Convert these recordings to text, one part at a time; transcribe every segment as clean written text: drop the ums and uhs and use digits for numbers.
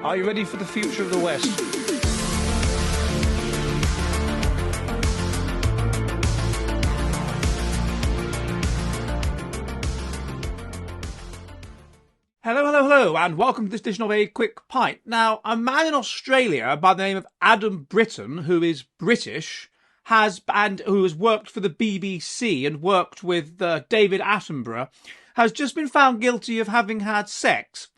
Are you ready for the future of the West? Hello, and welcome to this edition of A Quick Pint. Now, a man in Australia by the name of Adam Britton, who is British, who has worked for the BBC and worked with David Attenborough, has just been found guilty of having had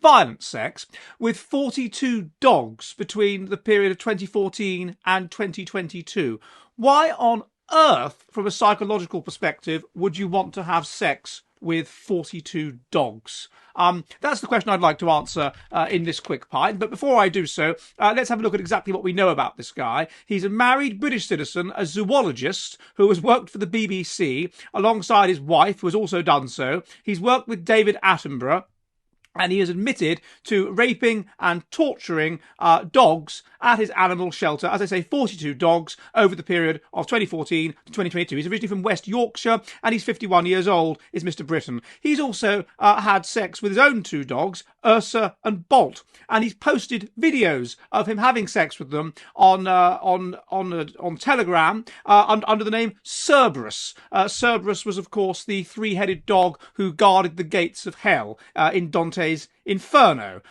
violent sex, with 42 dogs between the period of 2014 and 2022. Why on earth, from a psychological perspective, would you want to have sex with 42 dogs? That's the question I'd like to answer in this quick pint. But before I do so, let's have a look at exactly what we know about this guy. He's a married British citizen, a zoologist who has worked for the BBC alongside his wife, who has also done so. He's worked with David Attenborough, and he has admitted to raping and torturing dogs at his animal shelter. As I say, 42 dogs over the period of 2014 to 2022. He's originally from West Yorkshire, and he's 51 years old, is Mr. Britton. He's also had sex with his own two dogs, Ursa and Bolt, and he's posted videos of him having sex with them on Telegram under the name Cerberus. Cerberus was, of course, the three-headed dog who guarded the gates of hell in Dante's Inferno.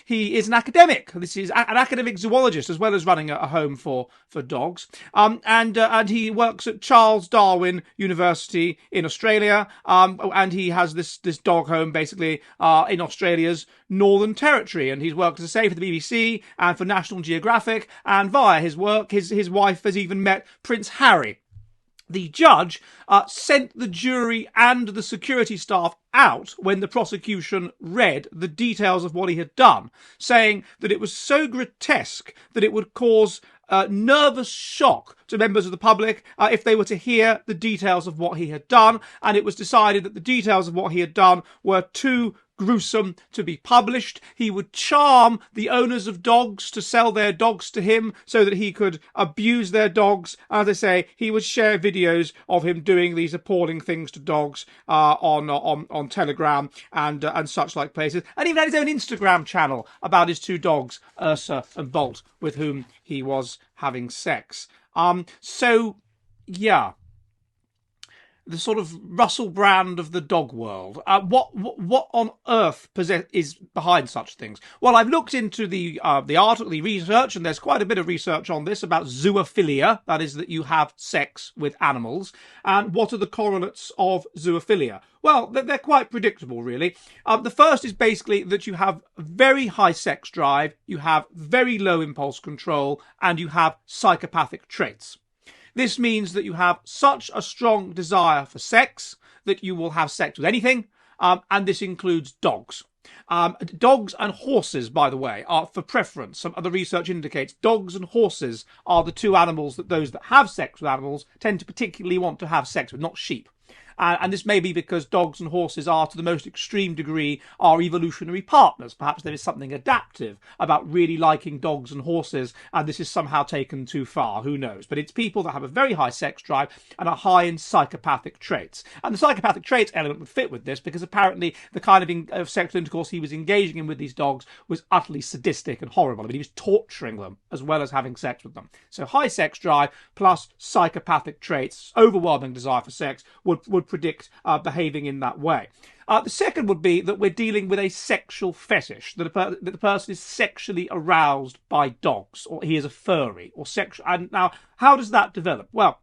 He is an academic. This is an academic zoologist, as well as running a home for dogs. And he works at Charles Darwin University in Australia. And he has this dog home basically in Australia's Northern Territory. And he's worked, as I say, for the BBC and for National Geographic. And via his work, his wife has even met Prince Harry. The judge sent the jury and the security staff out when the prosecution read the details of what he had done, saying that it was so grotesque that it would cause nervous shock to members of the public if they were to hear the details of what he had done. And it was decided that the details of what he had done were too gruesome to be published. He would charm the owners of dogs to sell their dogs to him so that he could abuse their dogs. As I say, he would share videos of him doing these appalling things to dogs on Telegram and such like places, and even had his own Instagram channel about his two dogs, Ursa and Bolt, with whom he was having sex. The sort of Russell Brand of the dog world. What on earth is behind such things? Well, I've looked into the article, the research, and there's quite a bit of research on this about zoophilia. That is, that you have sex with animals. And what are the correlates of zoophilia? Well, they're quite predictable, really. The first is basically that you have very high sex drive, you have very low impulse control, and you have psychopathic traits. This means that you have such a strong desire for sex that you will have sex with anything, and this includes dogs. Dogs and horses, by the way, are for preference. Some other research indicates dogs and horses are the two animals that those that have sex with animals tend to particularly want to have sex with, not sheep. And this may be because dogs and horses are, to the most extreme degree, our evolutionary partners. Perhaps there is something adaptive about really liking dogs and horses, and this is somehow taken too far. Who knows? But it's people that have a very high sex drive and are high in psychopathic traits. And the psychopathic traits element would fit with this, because apparently the kind of sexual intercourse he was engaging in with these dogs was utterly sadistic and horrible. I mean, he was torturing them as well as having sex with them. So high sex drive plus psychopathic traits, overwhelming desire for sex, would predict behaving in that way. The second would be that we're dealing with a sexual fetish, that the person is sexually aroused by dogs, or he is a furry, or sexual. And now, how does that develop? Well,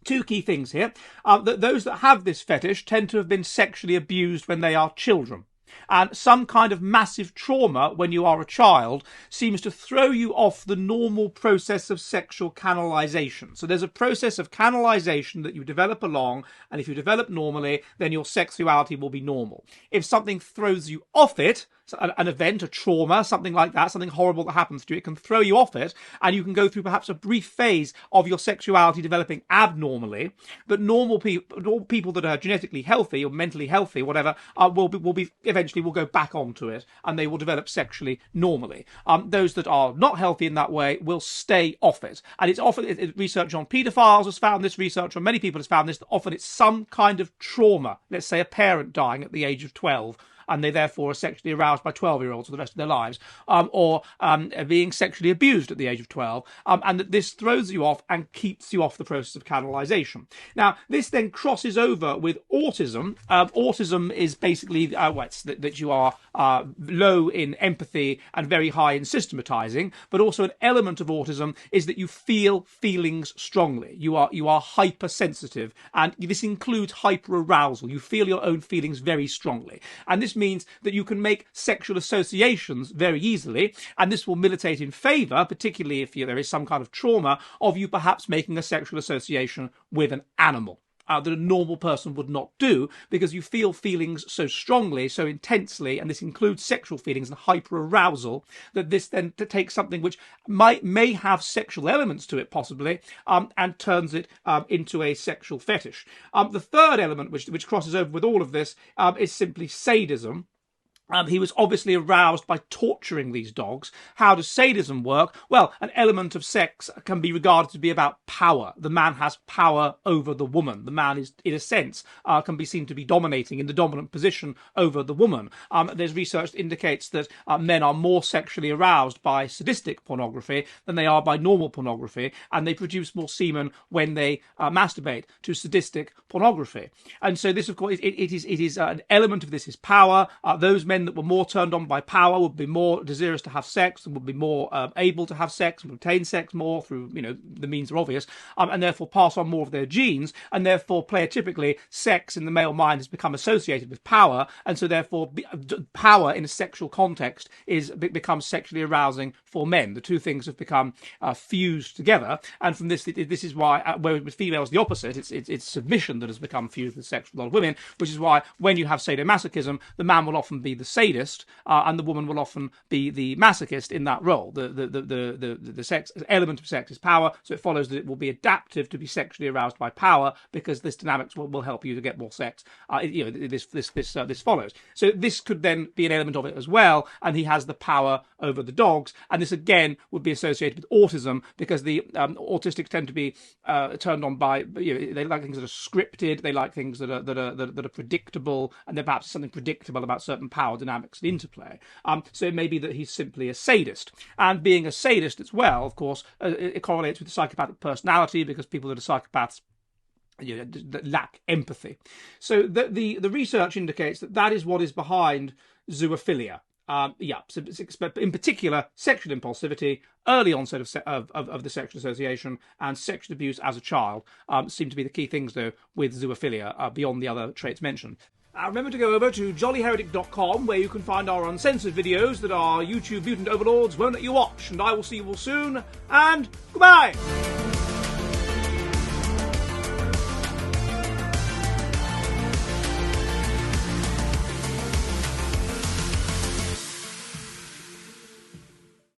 two key things here. That those that have this fetish tend to have been sexually abused when they are children. And some kind of massive trauma when you are a child seems to throw you off the normal process of sexual canalization. So there's a process of canalization that you develop along, and if you develop normally, then your sexuality will be normal. If something throws you off it, an event, a trauma, something like that, something horrible that happens to you, it can throw you off it, and you can go through perhaps a brief phase of your sexuality developing abnormally. But normal people that are genetically healthy or mentally healthy, whatever, will be eventually will go back onto it, and they will develop sexually normally. Those that are not healthy in that way will stay off it, and it's often research on paedophiles has found this, research on many people has found this, that often it's some kind of trauma. Let's say a parent dying at the age of 12. and they therefore are sexually aroused by 12-year-olds for the rest of their lives, or being sexually abused at the age of 12, and that this throws you off and keeps you off the process of canalization. Now, this then crosses over with autism. Autism is basically that you are low in empathy and very high in systematizing, but also an element of autism is that you feel feelings strongly. You are hypersensitive, and this includes hyperarousal. You feel your own feelings very strongly, and this means that you can make sexual associations very easily, and this will militate in favour, particularly if there is some kind of trauma, of you perhaps making a sexual association with an animal. That a normal person would not do, because you feel feelings so strongly, so intensely, and this includes sexual feelings and hyperarousal, that this then takes something which may have sexual elements to it possibly, and turns it into a sexual fetish. The third element which crosses over with all of this is simply sadism. He was obviously aroused by torturing these dogs. How does sadism work? Well, an element of sex can be regarded to be about power. The man has power over the woman. The man is, in a sense, can be seen to be dominating in the dominant position over the woman. There's research that indicates that men are more sexually aroused by sadistic pornography than they are by normal pornography, and they produce more semen when they masturbate to sadistic pornography. And so this, of course, it is an element of this is power. Those men that were more turned on by power would be more desirous to have sex and would be more able to have sex and obtain sex more through, the means are obvious, and therefore pass on more of their genes, and therefore typically sex in the male mind has become associated with power, and so therefore power in a sexual context becomes sexually arousing for men. The two things have become fused together, and from this is why, where with females the opposite, it's submission that has become fused with sex with a lot of women, which is why when you have sadomasochism, the man will often be the sadist, and the woman will often be the masochist in that role. The sex element of sex is power, so it follows that it will be adaptive to be sexually aroused by power, because this dynamics will help you to get more sex. This follows. So this could then be an element of it as well, and he has the power over the dogs, and this again would be associated with autism, because the autistics tend to be turned on by, they like things that are scripted, they like things that are predictable, and there perhaps something predictable about certain power dynamics and interplay. So it may be that he's simply a sadist. And being a sadist as well, of course, it correlates with the psychopathic personality, because people that are psychopaths that lack empathy. So the research indicates that is what is behind zoophilia. So in particular, sexual impulsivity, early onset of the sexual association, and sexual abuse as a child seem to be the key things, though, with zoophilia, beyond the other traits mentioned. Remember to go over to jollyheretic.com, where you can find our uncensored videos that our YouTube mutant overlords won't let you watch. And I will see you all soon, and goodbye!